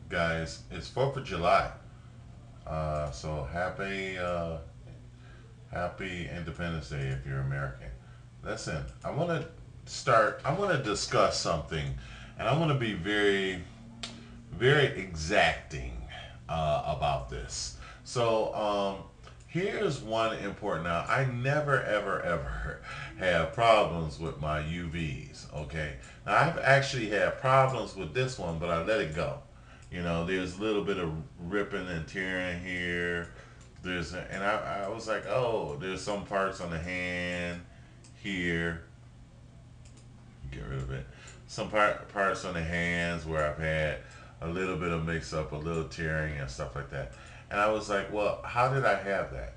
guys, it's 4th of July. So happy Independence Day if you're American. Listen, I want to discuss something, and I want to be very, very exacting about this. So, here's one important. Now, I never, ever, ever have problems with my UVs. Okay. Now, I've actually had problems with this one, but I let it go. There's a little bit of ripping and tearing here. I was like, oh, there's some parts on the hand here. Get rid of it. Some parts on the hands where I've had a little bit of mix up, a little tearing and stuff like that. And I was like, well, how did I have that?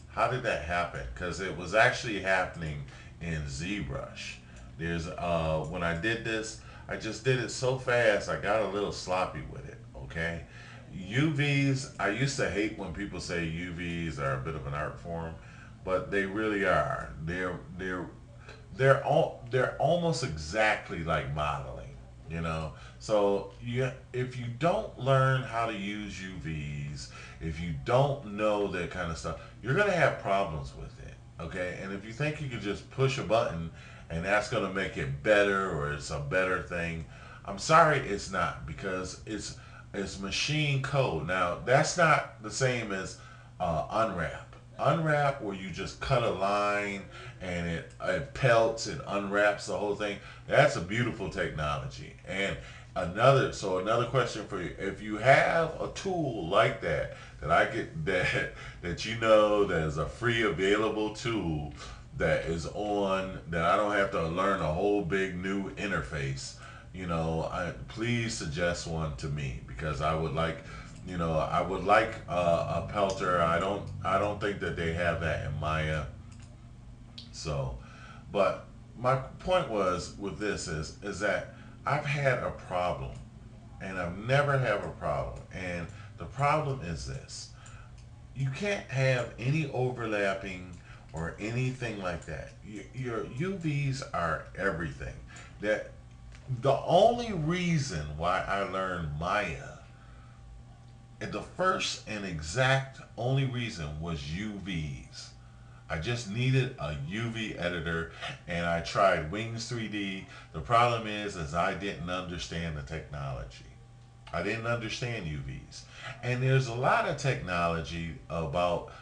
How did that happen? Because it was actually happening in ZBrush. When I did this, I just did it so fast. I got a little sloppy with it. Okay, UVs. I used to hate when people say UVs are a bit of an art form, but they really are. They're almost exactly like modeling, so if you don't learn how to use UVs, if you don't know that kind of stuff, you're going to have problems with it. Okay, and if you think you can just push a button and that's going to make it better, or it's a better thing, I'm sorry, it's not, because it's machine code. Now, that's not the same as unwrap. Unwrap, where you just cut a line and it pelts and unwraps the whole thing. That's a beautiful technology. And another question for you: if you have a tool like that I get that that is a free available tool that is on, that I don't have to learn a whole big new interface, please suggest one to me, because I would like a pelter. I don't think that they have that in Maya. So, but my point was with this is that I've had a problem, and I've never have a problem. And the problem is this: you can't have any overlapping or anything like that. Your UVs are everything. That the only reason why I learned Maya, and the first and exact only reason, was UVs. I just needed a UV editor, and I tried Wings 3D. The problem is I didn't understand the technology. I didn't understand UVs. And there's a lot of technology about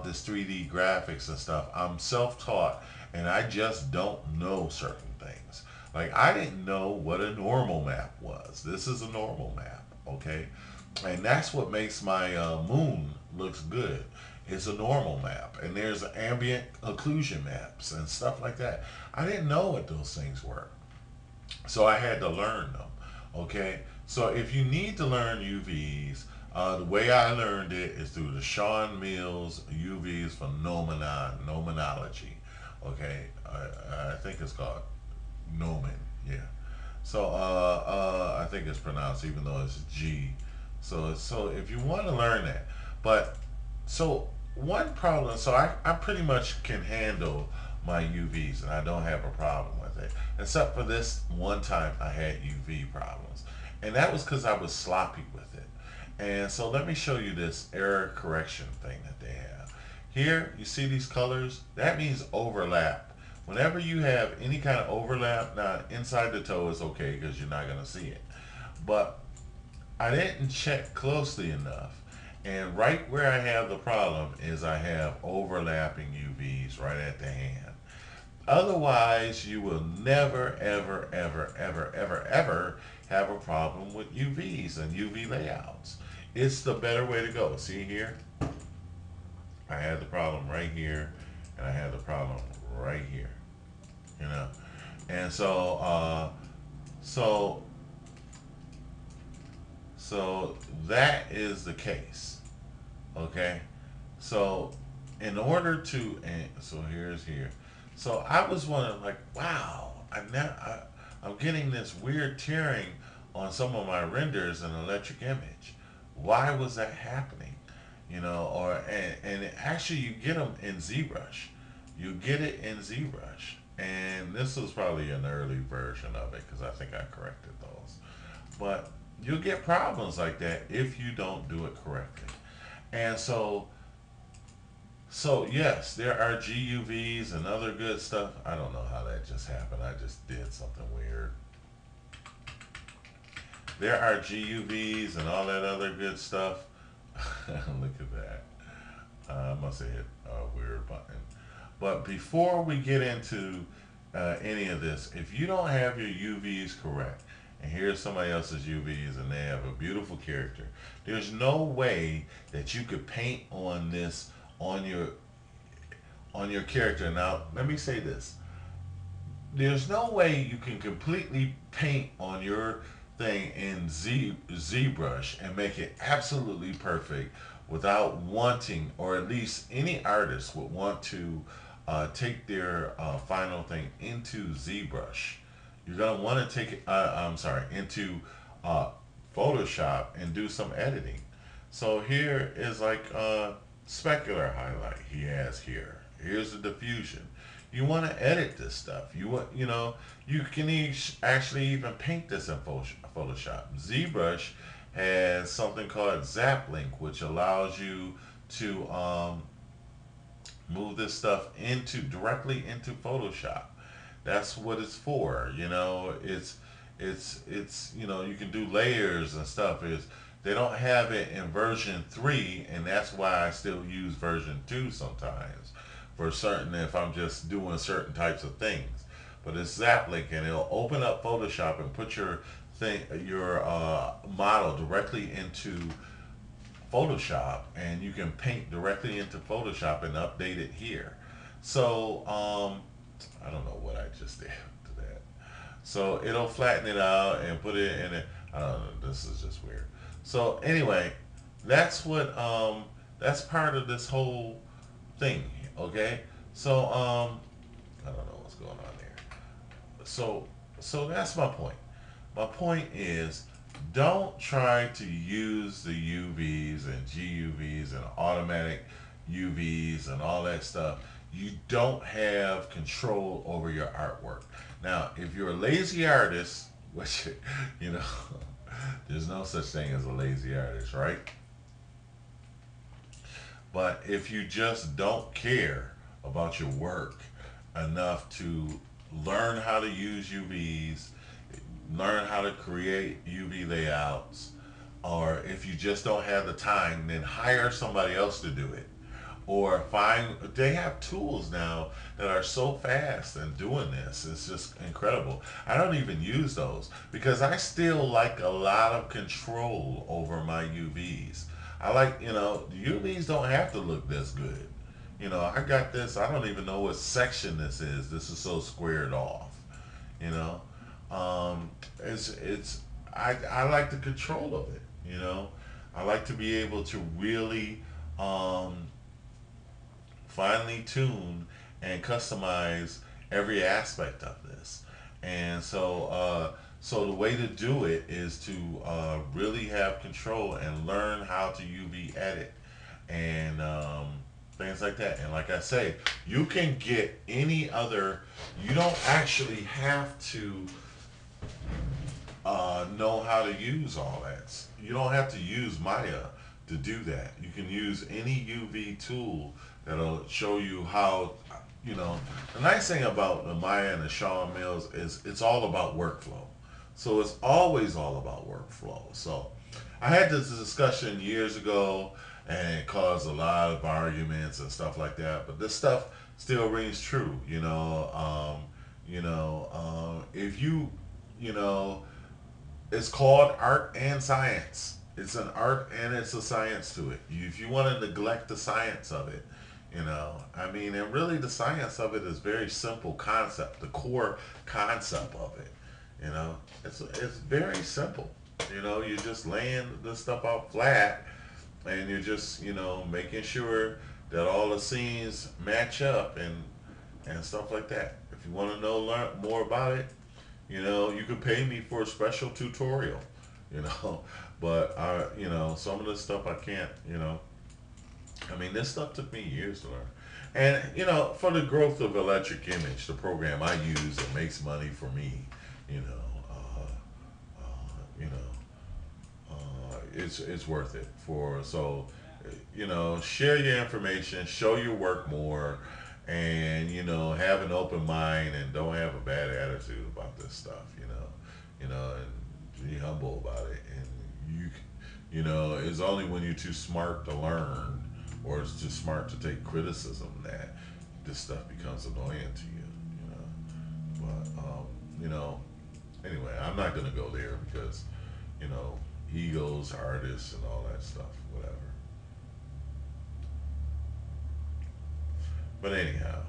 this 3D graphics and stuff. I'm self-taught, and I just don't know certain things. Like, I didn't know what a normal map was. This is a normal map, okay? And that's what makes my moon looks good. It's a normal map, and there's ambient occlusion maps and stuff like that. I didn't know what those things were, so I had to learn them. Okay, so if you need to learn UVs, the way I learned it is through the Sean Mills UVs for Nomenology. Okay, I think it's called Nomen. Yeah. So I think it's pronounced, even though it's G. So if you want to learn that, but so one problem. So I pretty much can handle my UVs, and I don't have a problem with it, except for this one time I had UV problems, and that was because I was sloppy with it. And so let me show you this error correction thing that they have. Here, you see these colors? That means overlap. Whenever you have any kind of overlap, now inside the toe is okay because you're not going to see it. But I didn't check closely enough. And right where I have the problem is I have overlapping UVs right at the hand. Otherwise, you will never, ever, ever, ever, ever, ever have a problem with UVs and UV layouts. It's the better way to go. See here? I had the problem right here, and I had the problem right here. You know, and so so that is the case. Okay, so in order to, and so here's here. So I was wondering, like, wow, I'm getting this weird tearing on some of my renders in Electric Image. Why was that happening? And actually you get them in ZBrush. You get it in ZBrush, and this was probably an early version of it because I think I corrected those. But you'll get problems like that if you don't do it correctly. And so yes, there are GUVs and other good stuff. I don't know how that just happened. I just did something weird. There are GUVs and all that other good stuff. Look at that. I must have hit a weird button. But before we get into any of this, if you don't have your UVs correct, and here's somebody else's UVs and they have a beautiful character, there's no way that you could paint on this on your character. Now, let me say this: there's no way you can completely paint on your thing in ZBrush and make it absolutely perfect without wanting, or at least any artist would want to take their final thing into ZBrush. You're gonna want to take it. I'm sorry, into uh, Photoshop and do some editing. So here is like specular highlight he has here. Here's the diffusion. You want to edit this stuff. You can actually even paint this in Photoshop. ZBrush has something called Zap Link, which allows you to move this stuff into directly into Photoshop. That's what it's for. It's you can do layers and stuff. Is They don't have it in version 3, and that's why I still use version 2 sometimes for certain, if I'm just doing certain types of things. But it's Zaplink, and it'll open up Photoshop and put your model directly into Photoshop, and you can paint directly into Photoshop and update it here. So I don't know what I just did to that. So it'll flatten it out and put it in it. I don't know. This is just weird. So anyway, that's part of this whole thing. Okay. So I don't know what's going on there. So that's my point. My point is, don't try to use the UVs and GUVs and automatic UVs and all that stuff. You don't have control over your artwork. Now, if you're a lazy artist, which, you know, there's no such thing as a lazy artist, right? But if you just don't care about your work enough to learn how to use UVs, learn how to create UV layouts, or if you just don't have the time, then hire somebody else to do it. Or they have tools now that are so fast and doing this. It's just incredible. I don't even use those because I still like a lot of control over my UVs. I like, the UVs don't have to look this good. I got this. I don't even know what section this is. This is so squared off. You know, it's I like the control of it. I like to be able to really finely tune and customize every aspect of this. And so the way to do it is to really have control and learn how to UV edit and things like that. And like I say, you can get any other. You don't actually have to know how to use all that. You don't have to use Maya to do that. You can use any UV tool that'll show you how. The nice thing about the Maya and the Shawn Mills is it's all about workflow. So it's always all about workflow. So I had this discussion years ago, and it caused a lot of arguments and stuff like that. But this stuff still rings true. If you know, it's called art and science. It's an art and it's a science to it. If you want to neglect the science of it, and really the science of it is very simple concept. The core concept of it, it's very simple. You're just laying the stuff out flat, and you're just making sure that all the scenes match up and stuff like that. If you want to learn more about it, you can pay me for a special tutorial, you know. But some of the stuff I can't, this stuff took me years to learn. And for the growth of Electric Image, the program I use that makes money for me, you know, uh, you know, it's worth it for so share your information, show your work more, and have an open mind and don't have a bad attitude about this stuff. And be humble about it. And it's only when you're too smart to learn or it's too smart to take criticism that this stuff becomes annoying to you. But anyway, I'm not gonna go there because you know egos, artists, and all that stuff. Whatever. But anyhow,